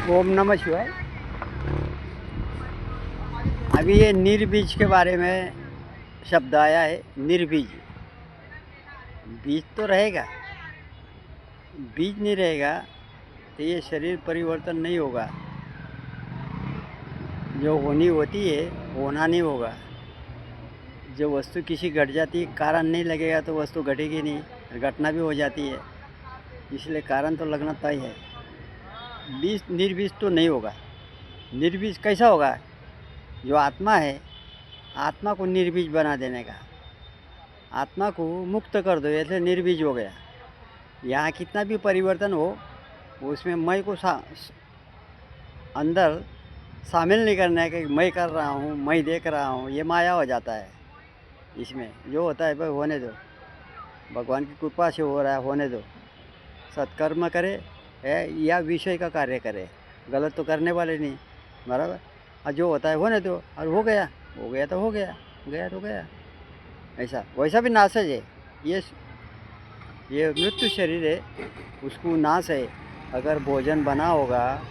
ओम नमः शिवाय। अभी ये निर्बीज के बारे में शब्द आया है। निर्बीज, बीज तो रहेगा, बीज नहीं रहेगा तो ये शरीर परिवर्तन नहीं होगा। जो होनी होती है होना नहीं होगा। जो वस्तु किसी घट जाती है, कारण नहीं लगेगा तो वस्तु घटेगी नहीं, घटना भी हो जाती है। इसलिए कारण तो लगना तय है। बीज निर्बीज तो नहीं होगा। निर्बीज कैसा होगा? जो आत्मा है, आत्मा को निर्बीज बना देने का, आत्मा को मुक्त कर दो, ऐसे निर्बीज हो गया। यहाँ कितना भी परिवर्तन हो, उसमें मैं को अंदर शामिल नहीं करने का। मैं कर रहा हूँ, मैं देख रहा हूँ, ये माया हो जाता है। इसमें जो होता है भाई होने दो, भगवान की कृपा से हो रहा है, होने दो। सत्कर्म करे है या विषय का कार्य करे, गलत तो करने वाले नहीं, बराबर। और जो होता है होने दो, और हो गया तो हो गया, गया तो गया। ऐसा वैसा भी नासज है। ये मृत्यु शरीर है, उसको नाश है। अगर भोजन बना होगा,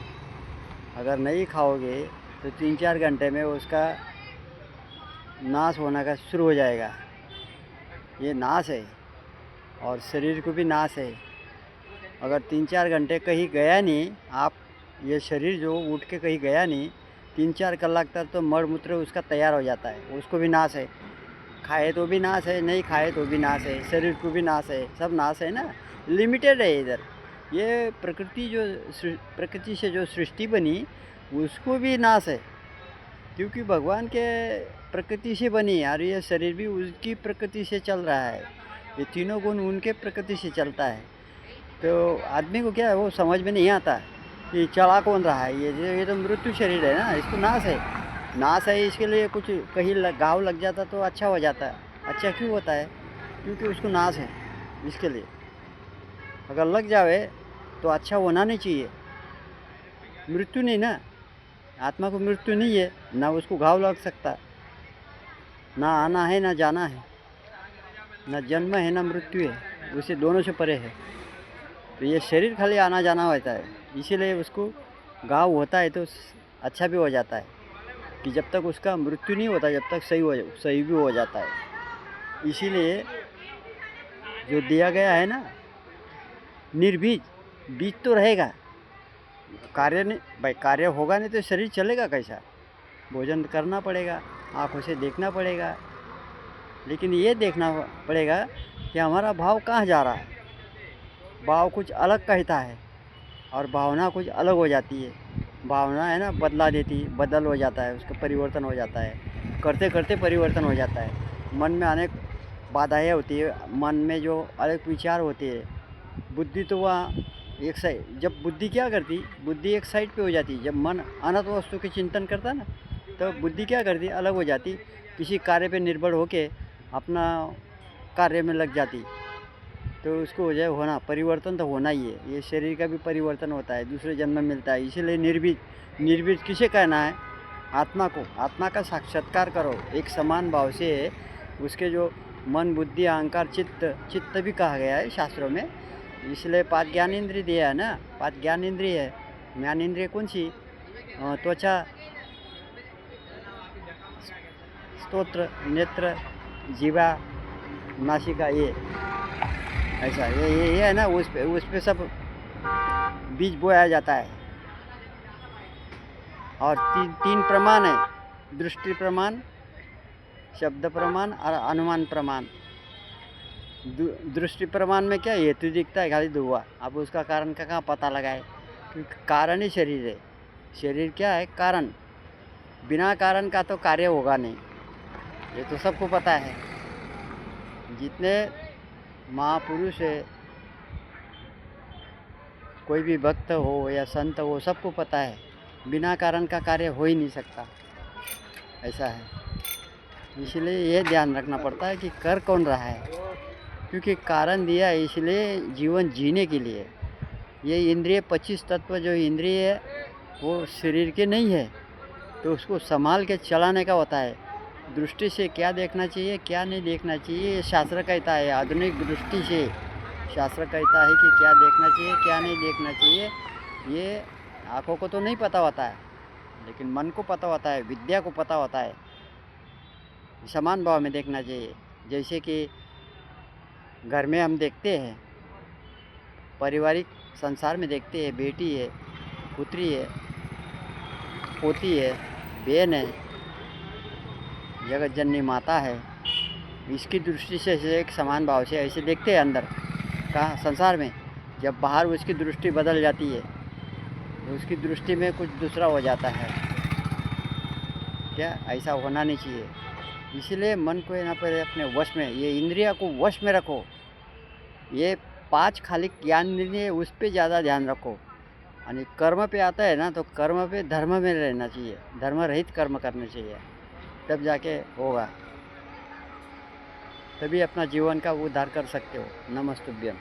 अगर नहीं खाओगे तो 3-4 घंटे में उसका नाश होना का शुरू हो जाएगा। ये नाश है, और शरीर को भी नाश है। अगर 3-4 घंटे कहीं गया नहीं, आप ये शरीर जो उठ के कहीं गया नहीं, 3-4 कलाक तक तो मल मूत्र उसका तैयार हो जाता है, उसको भी नाश है। खाए तो भी नाश है, नहीं खाए तो भी नाश है, शरीर को भी नाश है, सब नाश है ना। लिमिटेड है इधर। ये प्रकृति से जो सृष्टि बनी उसको भी नाश है, क्योंकि भगवान के प्रकृति से बनी है, और ये शरीर भी उसकी प्रकृति से चल रहा है। ये तीनों गुण उनके प्रकृति से चलता है। तो आदमी को क्या है, वो समझ में नहीं आता कि चला कौन रहा है। ये तो मृत्यु शरीर है ना, इसको नाश है। नाश है, इसके लिए कुछ कहीं घाव लग जाता तो अच्छा हो जाता है। अच्छा क्यों होता है? क्योंकि उसको नाश है। इसके लिए अगर लग जावे तो अच्छा होना नहीं चाहिए। मृत्यु नहीं ना, आत्मा को मृत्यु नहीं है ना, उसको घाव लग सकता। ना आना है ना जाना है, ना जन्म है ना मृत्यु है, उसे दोनों से परे है। तो ये शरीर खाली आना जाना होता है, इसीलिए उसको घाव होता है तो अच्छा भी हो जाता है कि जब तक उसका मृत्यु नहीं होता, जब तक सही भी हो जाता है। इसीलिए जो दिया गया है ना, निर्बीज, बीज तो रहेगा, कार्य नहीं भाई। कार्य होगा नहीं तो शरीर चलेगा कैसा? भोजन करना पड़ेगा, आँखों से देखना पड़ेगा, लेकिन ये देखना पड़ेगा कि हमारा भाव कहाँ जा रहा है। भाव कुछ अलग कहता है और भावना कुछ अलग हो जाती है। भावना है ना, बदल हो जाता है, उसका परिवर्तन हो जाता है, करते करते परिवर्तन हो जाता है। मन में अनेक बाधाएं होती है, मन में जो अनेक विचार होते हैं। बुद्धि तो वहाँ एक साइड, जब बुद्धि क्या करती, बुद्धि एक साइड पे हो जाती। जब मन अनंत वस्तु के चिंतन करता ना, तो बुद्धि क्या करती, अलग हो जाती, किसी कार्य पे निर्भर होके अपना कार्य में लग जाती। तो उसको हो जाए होना, परिवर्तन तो होना ही है। ये शरीर का भी परिवर्तन होता है, दूसरे जन्म में मिलता है। इसीलिए निर्बीज किसे कहना है? आत्मा को। आत्मा का साक्षात्कार करो एक समान भाव से। उसके जो मन बुद्धि अहंकार चित्त भी कहा गया है शास्त्रों में। इसलिए 5 ज्ञानेंद्रिय दिया है ना, 5 ज्ञानेंद्रिय है। ज्ञानेंद्रिय कौन सी? त्वचा, स्तोत्र, नेत्र, जीवा, नासिका, ये ऐसा ये है ना। उस पे सब बीज बोया जाता है। और तीन प्रमाण है, दृष्टि प्रमाण, शब्द प्रमाण और अनुमान प्रमाण। दृष्टि प्रमाण में क्या हेतु दिखता है, खाली धुआं। अब उसका कारण का कहाँ पता लगाए? क्योंकि कारण ही शरीर है। शरीर क्या है? कारण। बिना कारण का तो कार्य होगा नहीं, ये तो सबको पता है। जितने महापुरुष है, कोई भी भक्त हो या संत हो, सबको पता है बिना कारण का कार्य हो ही नहीं सकता। ऐसा है। इसलिए ये ध्यान रखना पड़ता है कि कर कौन रहा है, क्योंकि कारण दिया है इसलिए जीवन जीने के लिए। ये इंद्रिय 25 तत्व जो इंद्रिय है वो शरीर के नहीं है, तो उसको संभाल के चलाने का होता है। दृष्टि से क्या देखना चाहिए क्या नहीं देखना चाहिए, ये शास्त्र कहता है। आधुनिक दृष्टि से शास्त्र कहता है कि क्या देखना चाहिए क्या नहीं देखना चाहिए। ये आँखों को तो नहीं पता होता है, लेकिन मन को पता होता है, विद्या को पता होता है। समान भाव में देखना चाहिए। जैसे कि घर में हम देखते हैं, पारिवारिक संसार में देखते हैं, बेटी है, पुत्री है, पोती है, बहन है, जगत जननी माता है। इसकी दृष्टि से एक समान भाव से ऐसे देखते हैं अंदर का संसार में। जब बाहर उसकी दृष्टि बदल जाती है तो उसकी दृष्टि में कुछ दूसरा हो जाता है। क्या ऐसा होना नहीं चाहिए। इसलिए मन को यहाँ पर अपने वश में, ये इंद्रिया को वश में रखो। ये 5 खाली ज्ञान नहीं है, उस पे ज़्यादा ध्यान रखो। और कर्म पे आता है ना, तो कर्म पे धर्म में रहना चाहिए, धर्म रहित कर्म करने चाहिए, तब जाके होगा। तभी अपना जीवन का उद्धार कर सकते हो। नमस्तुभ्यम।